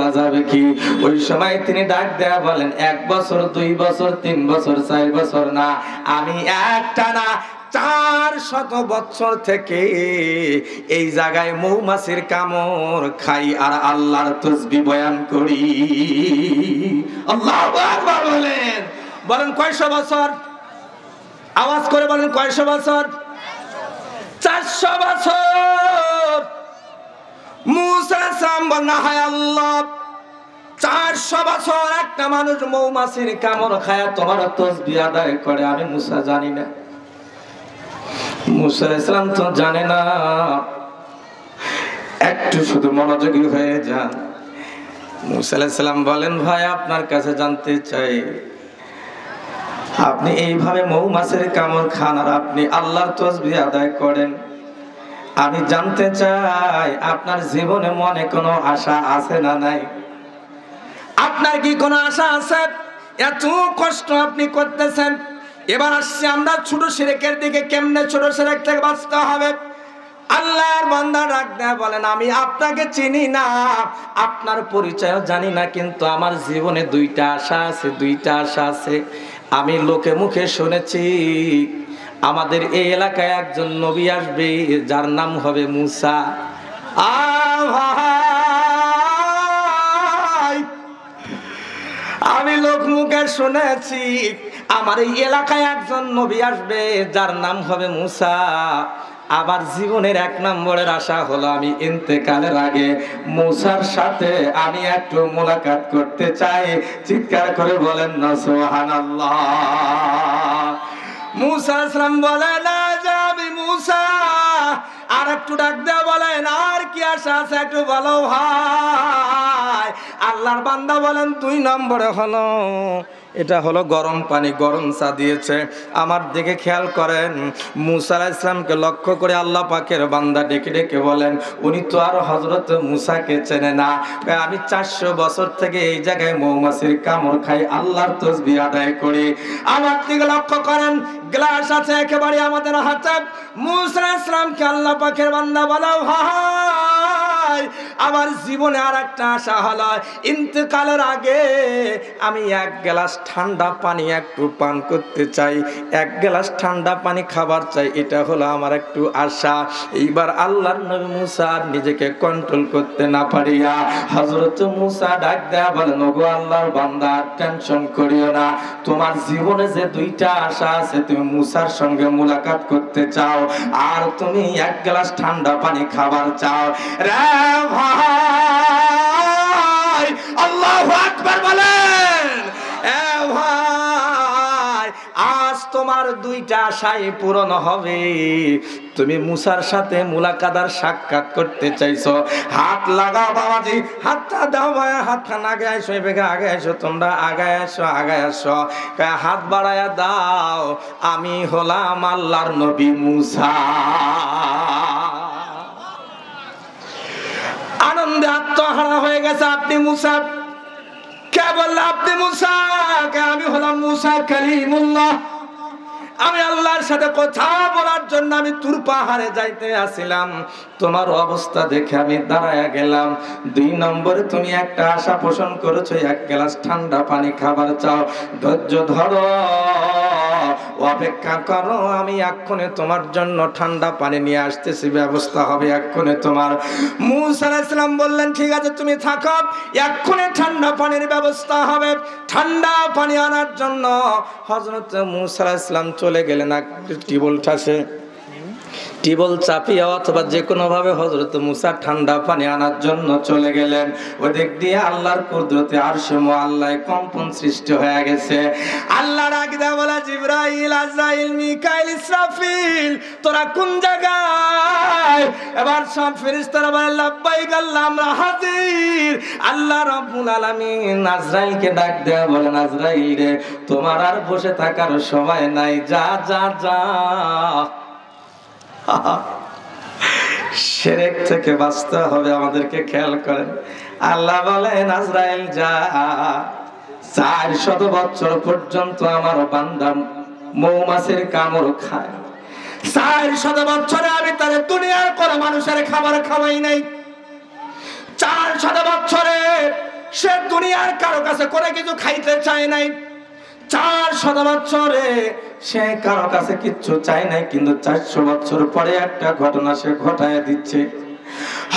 বলা যাবে কি? ওই সময় তিনি ডাক দেয়া বলেন, 1 বছর 2 বছর 3 বছর 4 বছর না, আমি একটানা 400 বছর থেকে এই জায়গায় মৌমাছির কামড় খাই আর আল্লাহর তাসবিহ বয়ান করি। আল্লাহু আকবার বলেন। বলেন কয়শো বছর? আওয়াজ করে বলেন কয়শো বছর? 400 বছর। মুসা আলাইহিস সালাম বলেন, হায় আল্লাহ, 400 বছর একটা মানুষ মৌমাছির কামড় খায় তোমার তাসবিহ আদায় করে, আমি মুসা জানি না? মুসা আলাইহিস সালাম তো জানে না। একটু শুধু মনোযোগী হয়ে যান। মুসা আলাইহিস সালাম বলেন, ভাই আপনার কাছে জানতে চাই, আপনি এইভাবে মৌমাছির কামড় খান আর আপনি আল্লাহর তাসবিহ আদায় করেন, আমি জানতে চাই আপনার জীবনে মনে কোনো আশা আছে না নাই? আপনার কি কোনো আশা আছে? এত কষ্ট আপনি করতেছেন। এবার আসছি আমরা ছোট শিরকের দিকে। কেমনে ছোট শিরক থেকে বাঁচতে হবে? আল্লাহর বান্দা ডাক দেয়া বলেন, আমি আপনাকে চিনি না, আপনার পরিচয়ও জানি না, কিন্তু আমার জীবনে 2টা আশা আছে, 2টা আশা আছে। আমি লোকে মুখে শুনেছি আমাদের এই এলাকায় একজন নবী আসবে যার নাম হবে মুসা। আমি লোক মুখে শুনেছি আমার এই এলাকায় একজন নবী আসবে যার নাম হবে মুসা। আমার জীবনের 1 নম্বরের আশা হলো আমি ইন্তেকালের আগে মুসার সাথে আমি একটু মোলাকাত করতে চাই। চিৎকার করে বলেন না সুবহানাল্লাহ। মুসা আলাইহিস সালাম বলেন, না আমি মুসা। আর একটু ডাক দেয়া বলেন, আর কি আশা আছে একটু বলো ভাই। আল্লাহর বান্দা বলেন, 2 নম্বরে হলো এটা হলো গরম পানি, গরম চা দিয়েছে। আমার দিকে খেয়াল করেন। মুসা আলাইহিস সালামকে লক্ষ্য করে আল্লাহ পাকের বান্দা ডেকে ডেকে বলেন, উনি তো আর হযরত মুসাকে চেনে না। আমি 400 বছর থেকে এই জায়গায় মৌমাছির কামড় খাই, আল্লাহর তাসবিহ আদায় করি। আমার দিকে লক্ষ্য করেন, গ্লাস আছে একেবারে আমাদের হাতে। মুসা আলাইহিস সালামকে আল্লাহ পাকের বান্দা বলো, ভাই আমার জীবনে আর একটা আশা হলো ইন্তেকালের আগে আমি 1 গ্লাস ঠান্ডা পানি একটু পান করতে চাই, 1 গ্লাস ঠান্ডা পানি খাবার চাই, এটা হলো আমার একটু আশা। এইবার আল্লাহর নবী মুসা নিজেকে কন্ট্রোল করতে না পারিয়া হযরত মুসা ডাক দেয়া বলেন, ওগো আল্লাহর বান্দা, টেনশন করিও না, তোমার জীবনে যে 2টা আশা আছে, তুমি মুসার সঙ্গে মুলাকাত করতে চাও আর তুমি 1 গ্লাস ঠান্ডা পানি খাবার চাও। রে ভাই আল্লাহু আকবার বলেন। এ ভাই আজ তোমার 2টা আশাই পূরণ হবে। তুমি মুসার সাথে মুলাকাত আর সাক্ষাৎ করতে চাইছো, হাত লাগাও বাবাজি, হাতটা দাও ভাই, হাতখান আগে আসো, এদিকে আগে আসো, তোমরা আগায় আসো, আগায় আসো, হাত বাড়ায়া দাও, আমি হলাম আল্লাহর নবী মুসা। আনন্দে আত্মহারা হয়ে গেছে। আপনি মুসা? কে বললো আপনি মুসা? আমি হলাম মুসা কালিমুল্লাহ। আমি আল্লাহর সাথে কথা বলার জন্য আমি তুর পাহাড়ে যাইতে আসিলাম, তোমার অবস্থা দেখে আমি দাঁড়ায়া গেলাম। 2 নম্বরে তুমি একটা আশা পোষণ করেছো, 1 গ্লাস ঠান্ডা পানি খাবার চাও। ধৈর্য ধরো, অপেক্ষা করো, আমি এক্ষুনি তোমার জন্য ঠান্ডা পানি নিয়ে আসতেছি, ব্যবস্থা হবে এক্ষুনি তোমার। মুসা আলাইহিস সালাম বললেন, ঠিক আছে তুমি থাকো, এক্ষুনি ঠান্ডা পানির ব্যবস্থা হবে। ঠান্ডা পানি আনার জন্য হযরত মুসা আলাইহিস সালাম চলে গেলেন। টিবল চাপিয়া অথবা যে কোনো ভাবে হযরত মুসা ঠান্ডা পানি আনার জন্য চলে গেলেন। ওদিক দিয়ে আল্লাহর কুদরতে আরশে মুআল্লায় কম্পন সৃষ্টি হয়ে গেছে। আল্লাহ ডাক দেয়া বলে, জিবরাইল, আজরাইল, মিকাইল, ইসরাফিল, তোরা কোন জায়গায়? এবার সব ফেরেশতারা বলে, লাব্বাইক আল্লাহ, আমরা হাজির। আল্লাহ রাব্বুল আলামিন আজরাইলকে ডাক দেয়া বলেন, আজরাইল রে, তোমার আর বসে থাকার সময় নাই, যা যা যা। শিরক থেকে বাঁচতে হবে, আমাদেরকে খেয়াল করেন। আল্লাহ বলেন, আজরাইল যা, 400 বছর পর্যন্ত আমার বান্দা মৌমাছির কামড় খায়। 400 বছরে আমি তার দুনিয়ার কোনো মানুষের খাবার খাওয়াই নাই। 400 বছরে সে দুনিয়ার কারো কাছে করে কিছু খাইতে চায় নাই, 400 বছরে সে কারো কাছে কিচ্ছু চায় নাই, কিন্তু 400 বছর পরে একটা ঘটনা সে ঘটায় দিচ্ছে।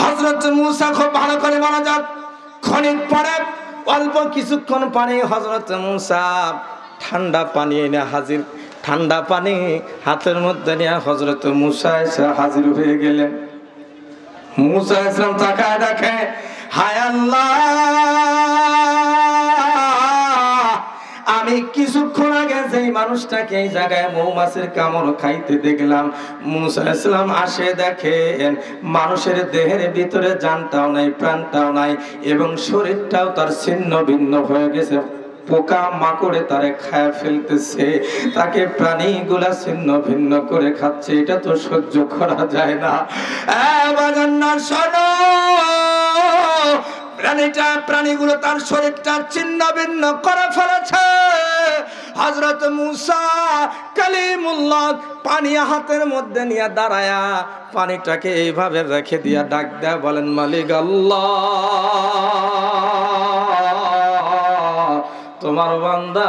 হযরত মূসা খুব ভালো করে মনোযোগ, ক্ষণিক পরে অল্প কিছুক্ষণ পানি হযরত মূসা ঠান্ডা পানি এনে হাজির, ঠান্ডা পানি হাতের মধ্যে নিয়ে হযরত মূসা এসে হাজির হয়ে গেলেন। মূসা ইসলাম তাকায় দেখে, হায় আল্লাহ, আমি কিছুক্ষণ আগে যেই মানুষটাকে এই জায়গায় মৌমাছির কামড় খাইতে দেখলাম, মূসা ইসলাম আসে দেখেন মানুষের দেহের ভিতরে জানটাও নাই, প্রাণটাও নাই, এবং শরীরটাও তার ছিন্ন ভিন্ন হয়ে গেছে, পোকা মাকড়ে তারে খায় ফেলতেছে, তাকে প্রাণীগুলা ছিন্ন ভিন্ন করে খাচ্ছে। এটা তো সহ্য করা যায় না। প্রাণীগুলো তার শরীরটা ছিন্ন ভিন্ন করে ফেলেছে। হযরত মূসা কালিমুল্লাহ পানি হাতের মধ্যে নিয়ে দাঁড়ায়া পানিটাকে এইভাবে রেখে দিয়া ডাক দেয়া বলেন, মালিক আল্লাহ, তোমার বান্দা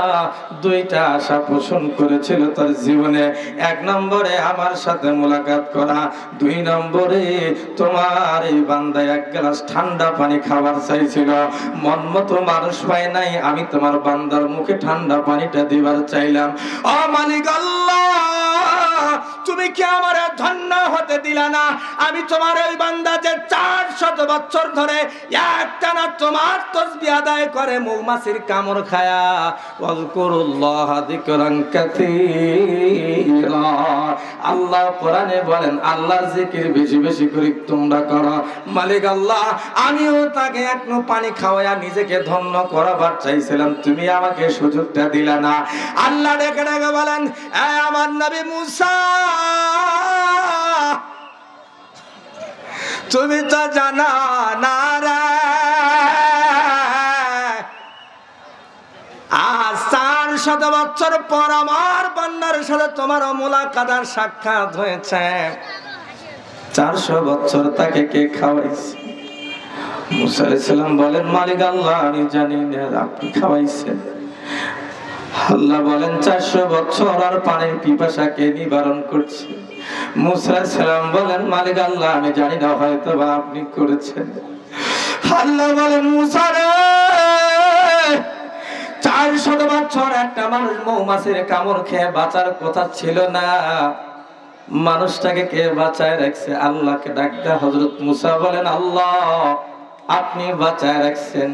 দুইটা আশা পোষণ করেছিল তার জীবনে। 1 নম্বরে আমার সাথে মোলাকাত করা, 2 নম্বরে তোমার এই বান্দা 1 গ্লাস ঠান্ডা পানি খাবার চাইছিল, মন মতো মানুষ পায় নাই, আমি তোমার বান্দার মুখে ঠান্ডা পানিটা দিবার চাইলাম। ও মালিক আল্লাহ, তুমি কি আমার ধন্য হতে দিলা না? আমি তোমার এই বান্দা যে 400 বছর ধরে একটানা তোমার তাসবিহ আদায় করে মৌমাছির কামড় খায়া, ওয়াজকুরুল্লাহ যিকরান কাসীরা, আল্লাহ কোরআনে বলেন আল্লাহর জিকির বেশি বেশি করে তোমরা করো। মালিক আল্লাহ, আমিও তাকে একটু পানি খাওয়ায়া নিজেকে ধন্য করাবার চাইছিলাম, তুমি আমাকে সুযোগটা দিলা না। আল্লাহ ডেকে ডেকে বলেন, আমার নবী মূসা, তুমি তো জানা না রে, আজ 400 বছর পর আমার বান্দার সাথে তোমার মুলাকাত সাক্ষাৎ হয়েছে। 400 বছর তাকে কে খাওয়াইছে? মূসা আলাইহিস সালাম বলেন, মালিক আল্লাহ, আমি জানি না, আপনি খাওয়াইছেন। আল্লাহ বলেন, 400 বছর আর পানির পিপাসা কে নিবারণ করছে? মূসা আলাইহিস সালাম বলেন, মালিক আল্লাহ, আমি জানি না, হয়তো বা আপনি করেছেন। আল্লাহ বলেন, মূসা রে, 400 বছর একটা মানুষ মৌমাছির কামড় খেয়ে বাঁচার কথা ছিল না, মানুষটাকে কে বাঁচায় রাখছে? আল্লাহকে ডাক দেয়া হযরত মূসা বলেন, আল্লাহ আপনি বাঁচায় রাখছেন।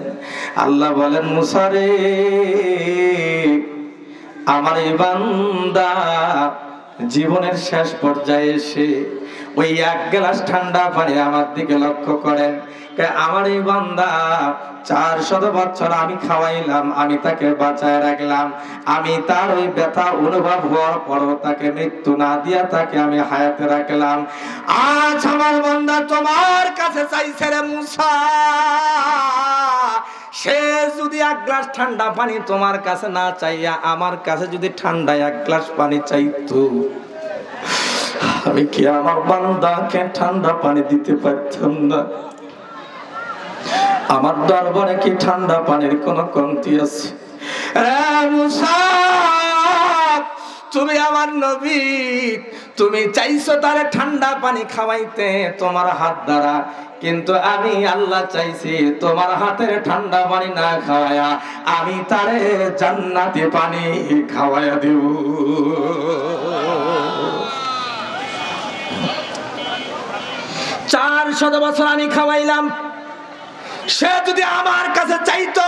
আল্লাহ বলেন, মূসা রে, আমার এই বান্দা জীবনের শেষ পর্যায়ে এসে ওই 1 গ্লাস ঠান্ডা পানি আমার দিকে লক্ষ্য করেন। আমার এই বান্দা 400 বছর আমি খাওয়াইলাম, আমি তাকে বাঁচায় রাখলাম, আমি তার ওই ব্যথা অনুভব হওয়ার পরও তাকে মৃত্যু না দিয়া তাকে আমি হায়াতে রাখলাম। আজ আমার বান্দা তোমার কাছে চাইছে রে মূসা, সে যদি 1 গ্লাস ঠান্ডা পানি তোমার কাছে না চাইয়া আমার কাছে যদি ঠান্ডা 1 গ্লাস পানি চাইতো, আমি কি আমার বান্দাকে ঠান্ডা পানি দিতে পারতাম না? আমার দরবারে কি ঠান্ডা পানির কোনো কমতি আছে? মূসা, তুমি আমার নবী, তুমি চাইছো তারে ঠান্ডা পানি খাওয়াইতে তোমার হাত দ্বারা, কিন্তু আমি আল্লাহ চাইছি তোমার হাতের ঠান্ডা পানি না খাওয়ায়া আমি তারে জান্নাতি পানি খাওয়ায়া দেব। 400 বছর আমি খাওয়াইলাম, সে যদি আমার কাছে চাইতো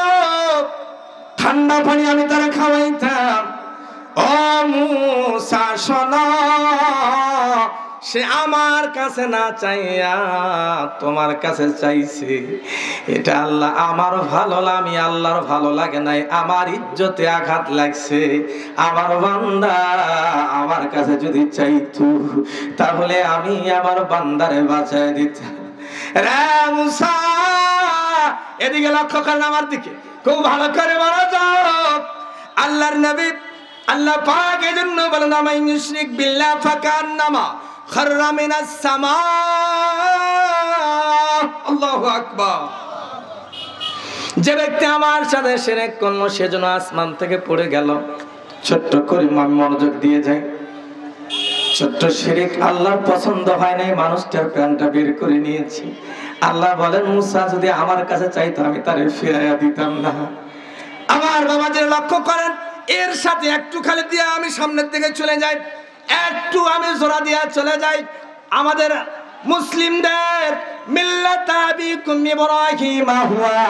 ঠান্ডা পানি আমি তারে খাওয়াইতাম। ও মূসা শোনো, সে আমার কাছে না চাইয়া তোমার কাছে চাইছে, এটা আল্লাহ আমার ভালো আমি আল্লাহর ভালো লাগে নাই, আমার ইজ্জতে আঘাত লাগছে। আমার বান্দা আমার কাছে যদি চাইতো তাহলে আমি আমার বান্দারে বাঁচায় দিতাম। রে মূসা, এদিকে লক্ষ্য করেন আমার দিকে, খুব ভালো করে মনোযোগ। আল্লাহর নবী, আল্লাহ পাক এজন্য বলেন, আমান ইউশরিক বিল্লাহ ফাকান্নামা খাররা মিনাস সামা। আল্লাহু আকবার। যে ব্যক্তি আমার সাথে শিরক করলো সেজন্য আসমান থেকে পড়ে গেল। ছোট্ট করে মনোযোগ দিয়ে যায়। ছোট্ট শিরক আল্লাহর পছন্দ হয় নাই, মানুষটার প্রাণটা বের করে নিয়েছি। আল্লাহ বলেন, মুসা যদি আমার কাছে চাইতো আমি তারে ফিরাইয়া দিতাম না। আমার বাবা যে লক্ষ্য করেন, এর সাথে একটু খালি দিয়ে আমি সামনের দিকে চলে যাই, একটু আমি জোড়া দিয়া চলে যাই। আমাদের মুসলিমদের মিল্লাত আবিকুম ইব্রাহিম হুয়া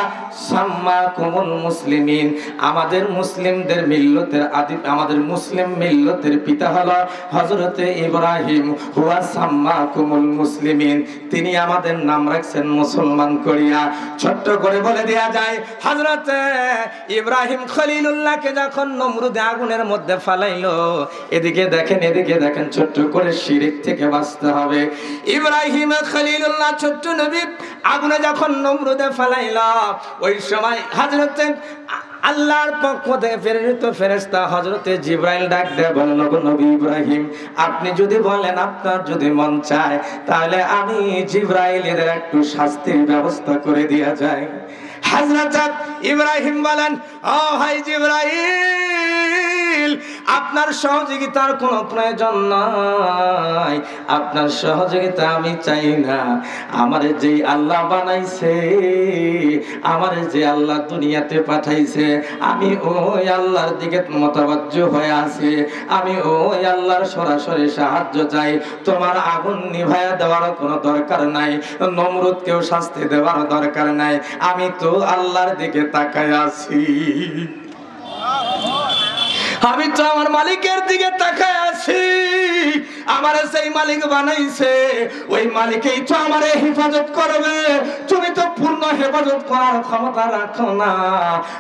সাম্মাকুমুল মুসলিমিন, আমাদের মুসলিমদের মিল্লতের আদি, আমাদের মুসলিম মিল্লতের পিতা হলো হযরতে ইব্রাহিম। হুয়া সাম্মাকুমুল মুসলিমিন, তিনি আমাদের নাম রাখছেন মুসলমান করিয়া। ছোট্ট করে বলে দেয়া যায়, হযরতে ইব্রাহিম খলিলুল্লাহকে যখন নমরুদ আগুনের মধ্যে ফালাইলো, এদিকে দেখেন এদিকে দেখেন, ছোট্ট করে শিরক থেকে বাঁচতে হবে। ইব্রাহিম খলিলুল্লাহ ছোট্ট নবী আগুনে যখন নমরুদে ফেলাইলা, ওই সময় হযরতে আল্লাহর পক্ষ থেকে প্রেরিত ফেরেশতা হযরতে জিবরাইল ডাক দেয়া বলেন, ওগো নবী ইব্রাহিম, আপনি যদি বলেন, আপনার যদি মন চায়, তাহলে আমি জিবরাইলের একটু শাস্তির ব্যবস্থা করে দেয়া যায়। হযরত ইব্রাহিম বলেন, ও ভাই জিবরাইল, আপনার সহযোগিতার কোনো প্রয়োজন নাই, আপনার সহযোগিতা আমি চাই না। আমারে যে আল্লাহ বানাইছে, আমারে যে আল্লাহ দুনিয়াতে পাঠাইছে, আমি ওই আল্লাহর দিকে মতাবজ্জ হয়ে আছি, আমি ওই আল্লাহর সরাসরি সাহায্য চাই। তোমার আগুন নিভাইয়া দেওয়ার কোনো দরকার নাই, নমরুদকেও শাস্তি দেওয়ার দরকার নাই, আমি তো আল্লাহর দিকে তাকায় আছি। আমি তো আমার মালিকের দিকে তাকায় আছি। আমার সেই মালিক বানাইছে, ওই মালিকই তো আমারে হেফাজত করবে। তুমি তো পূর্ণ হেফাজত করার ক্ষমতা রাখো না।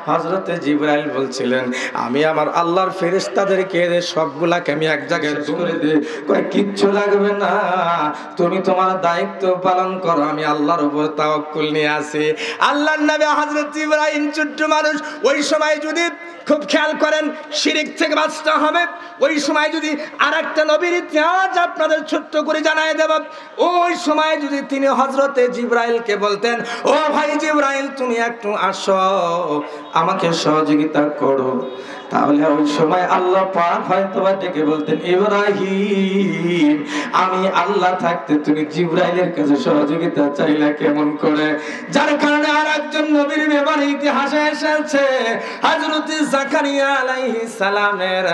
হযরতে জিবরাইল বলছিলেন, আমি আমার আল্লাহর ফেরেশতাদেরকে সবগুলাকে আমি এক জায়গায় করে দিই, কয় কিচ্ছু লাগবে না, তুমি তোমার দায়িত্ব পালন করো, আমি আল্লাহর উপর তাওয়াক্কুল নিয়ে আছি। আল্লাহর নবী হযরত ইব্রাহিম ছোট্ট মানুষ, ওই সময় যদি খুব খেয়াল করেন, শিরক থেকে বাঁচতে হবে। ওই সময় যদি আরেকটা নবীর ইতিহাস আপনাদের ছোট্ট করে জানায় দেব। ওই সময় যদি তিনি হযরতে জিবরাইলকে বলতেন, ও ভাই জিবরাইল, তুমি একটু আসো, আমাকে সহযোগিতা করো, তাহলে ওই সময় আল্লাহ পাক হয়তো ডেকে বলতেন, ইব্রাহিম, আমি আল্লাহ থাকতে তুমি জিবরাইলের কাছে সহযোগিতা চাইলা কেমন করে? যার কারণে আরেকজন নবীর ব্যাপারে ইতিহাসে এসেছে, হযরত জাকারিয়া আলাইহিস সালামের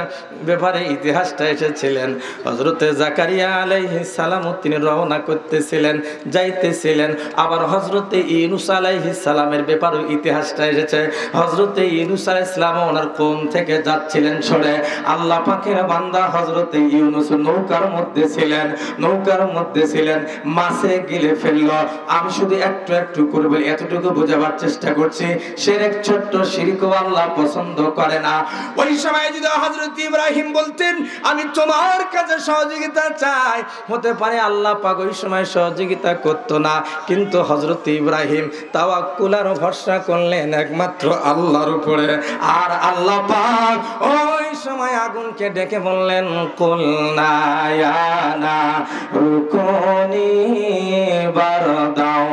ব্যাপারে ইতিহাসটা এসেছিলেন। হযরত জাকারিয়া আলাইহিস সালাম তিনি রওনা করতেছিলেন, যাইতেছিলেন। আবার হযরত ইউনূস আলাইহিস সালামের ব্যাপারে ইতিহাসটা এসেছে। হযরত ইউনূস আলাইহিস সালাম ওনার কওম থেকে যাচ্ছিলেন সরে, আল্লাহ পাকের বান্দা হযরত ইউনূস নৌকার মধ্যে ছিলেন, মাছে গিলে ফেললো। আমি শুধু একটু একটু করে বলি, এতটুকু বোঝাবার চেষ্টা করছি, শিরক ছোট্ট শিরক আল্লাহ পছন্দ করে না। ওই সময় যদি হযরত ইব্রাহিম বলতেন, আমি তোমার কাছে সহযোগিতা চাই, হতে পারে আল্লাহ পাক ওই সময় সহযোগিতা করতো না, কিন্তু হযরত ইব্রাহিম তাওয়াক্কুল আর ভরসা করলেন একমাত্র আল্লাহর উপরে। আর আল্লাহ পাক ওই সময় আগুনকে ডেকে বললেন, কুলনা ইয়া নারুকুনি বারদাও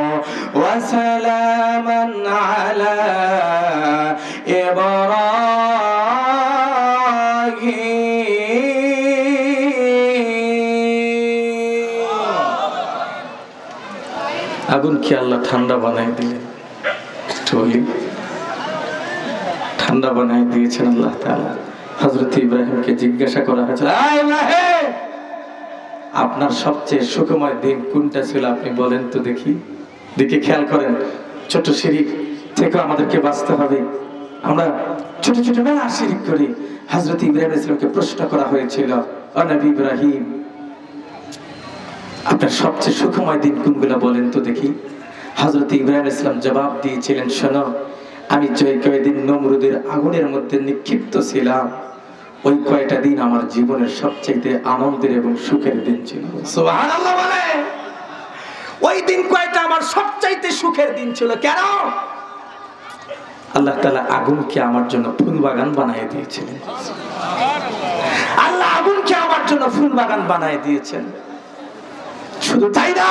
ওয়া সালামান আলা ইব্রাহিম। আগুনকে আল্লাহ ঠান্ডা বানাই দিলেন। ঠান্ডা বানাই দিয়েছেন আল্লাহ তাআলা। হযরত ইব্রাহিমকে জিজ্ঞাসা করা হয়েছিল, আপনার সবচেয়ে সুখময় দিন কোনটা ছিল, আপনি বলেন তো দেখি। দিকে খেয়াল করেন, ছোট শিরক থেকে আমাদেরকে বাঁচতে হবে। আমরা ছোট ছোট না শিরক করি। হযরত ইব্রাহিম আলাইহিস সালামকে প্রশ্ন করা হয়েছিল, ও নবী ইব্রাহিম, আপনার সবচেয়ে সুখময় দিন কোনগুলো বলেন তো দেখি। হযরত ইব্রাহিম আলাইহিস সালাম জবাব দিয়েছিলেন, শোনো, আমি যে কয়দিন নমরুদের আগুনের মধ্যে নিক্ষিপ্ত ছিলাম, ওই কয়টা দিন আমার জীবনের সবচেয়ে আনন্দের এবং সুখের দিন ছিল। সুবহানাল্লাহ বলে, ওই দিন কয়টা আমার সবচেয়ে সুখের দিন ছিল। কেন? আল্লাহ তাআলা আগুনকে আমার জন্য ফুল বাগান বানিয়ে দিয়েছিলেন। আল্লাহ আগুনকে আমার জন্য ফুল বাগান বানিয়ে দিয়েছেন। শুধু তাই না,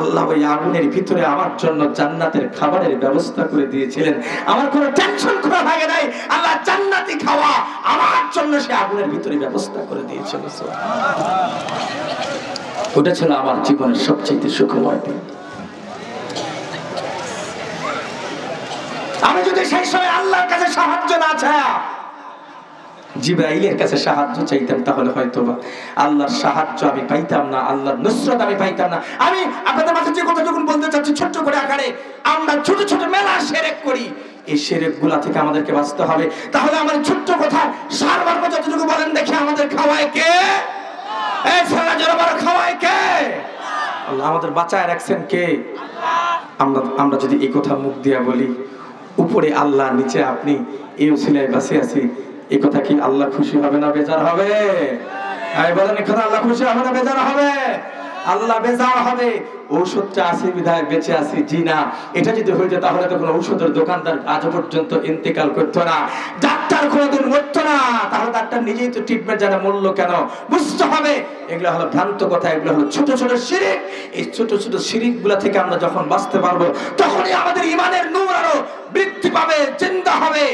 আল্লাহ ওই আগুনের ভিতরে আমার জন্য জান্নাতের খাবারের ব্যবস্থা করে দিয়েছিলেন। আমার কোনো টেনশন করা লাগে নাই, আল্লাহ জান্নাতি খাওয়া আমার জন্য সে আগুনের ভিতরে ব্যবস্থা করে দিয়েছিল। ওটা ছিল আমার জীবনের সবচেয়ে সুখময় দিন। আমি যদি সেই সময় আল্লাহর কাছে সাহায্য না চাই, জিবরাইলের কাছে সাহায্য চাইতাম, তাহলে হয়তোবা আল্লাহর সাহায্য আমি পাইতাম না, আল্লাহর নুসরত আমি পাইতাম না। আমি আপনাদের মাঝে যে কথা যখন বলতে চাচ্ছি, ছোট্ট করে আকারে আমরা ছোট ছোট মেলা শিরক করি, এই শিরকগুলা থেকে আমাদেরকে বাঁচতে হবে। তাহলে আমার ছোট্ট কথা সারমর্ম যতটুকু বলেন দেখে, আমাদের খাওয়ায় কে? এই ছেলেরা যারা বড় খাওয়ায় কে? আল্লাহ। আমাদের বাঁচায় রাখছেন কে? আমরা যদি এই কথা মুখ দিয়া বলি, উপরে আল্লাহ, নিচে আপনি, এই উসিলায় বাঁচে আছি, এই কথা কি আল্লাহ খুশি হবে না বেজার হবে? বলেন, এই কথা আল্লাহ খুশি হবে না বেজার হবে? আল্লাহ বেজার হবে। ঔষধটা আছে বিধায় বেঁচে আছি, জি না। এটা যদি হয়ে যেত তাহলে তো কোনো ঔষধের দোকানদার আজ পর্যন্ত ইন্তেকাল করতো না, ডাক্তার কোনোদিন মরতো না। তাহলে ডাক্তার নিজেই তো ট্রিটমেন্ট জানে, মূল্য কেন? বুঝতে হবে এগুলো হলো ভ্রান্ত কথা, এগুলো হলো ছোট ছোট শিরক। এই ছোট ছোট শিরক গুলা থেকে আমরা যখন বাঁচতে পারবো, তখনই আমাদের ইমানের নূর আরো বৃদ্ধি পাবে, জিন্দা হবে।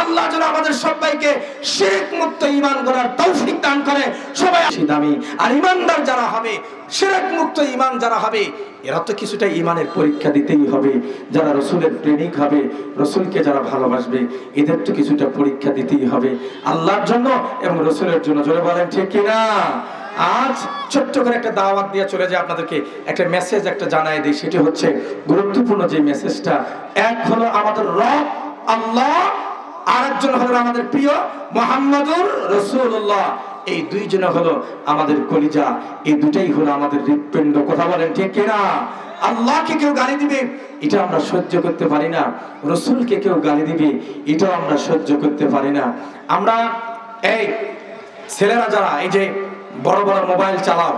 আল্লাহ যেন আমাদের সবাইকে শিরক মুক্ত ঈমান গড়ার তৌফিক দান করে। সবাই দামি আর ঈমানদার যারা হবে, শিরক মুক্ত ঈমান যারা হবে, এরা তো কিছুটা ঈমানের পরীক্ষা দিতেই হবে। যারা রাসূলের প্রেমিক হবে, রাসূলকে যারা ভালোবাসবে, এদের তো কিছুটা পরীক্ষা দিতেই হবে আল্লাহর জন্য এবং রাসূলের জন্য। জোরে বলেন ঠিক কি না? আজ ছোট্ট করে একটা দাওয়াত দিয়ে চলে যায়, আপনাদেরকে একটা মেসেজ একটা জানাই দিই। সেটি হচ্ছে গুরুত্বপূর্ণ যে মেসেজটা, এক হলো আমাদের রব আল্লাহ, আরেকজন হলো আমাদের প্রিয় মুহাম্মদুর রাসূলুল্লাহ। এই দুইজন হলো আমাদের কলিজা, এই দুটাই হলো আমাদের হৃৎপিণ্ড। কথা বলেন ঠিক কিনা? আল্লাহকে কেউ গালি দিবে, এটা আমরা সহ্য করতে পারি না। রাসূলকে কেউ গালি দিবে, এটাও আমরা সহ্য করতে পারি না। আমরা এই ছেলেরা যারা এই যে বড় বড় মোবাইল চালাও,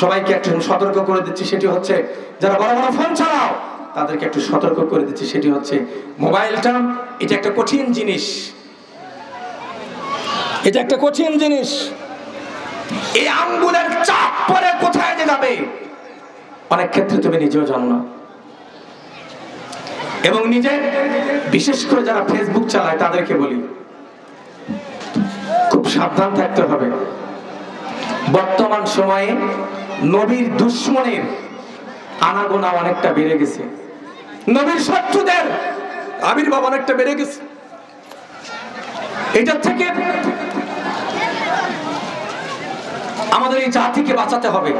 সবাইকে একটু সতর্ক করে দিচ্ছি, সেটি হচ্ছে যারা বড় বড় ফোন চালাও তাদেরকে একটু সতর্ক করে দিচ্ছি, সেটি হচ্ছে মোবাইলটা এটা একটা কঠিন জিনিস, এটা একটা কঠিন জিনিস। এই আঙ্গুলের চাপ পরে কোথায় যে যাবে অনেক ক্ষেত্রে তুমি নিজেও জানো না। এবং নিজে বিশেষ করে যারা ফেসবুক চালায় তাদেরকে বলি, খুব সাবধান থাকতে হবে। বর্তমান সময়ে নবীর দুশমনের আনাগোনা অনেকটা বেড়ে গেছে, নবীর শত্রুদের আবির্ভাব অনেকটা বেড়ে গেছে। এটার থেকে আমাদের এই জাতিকে বাঁচাতে হবে।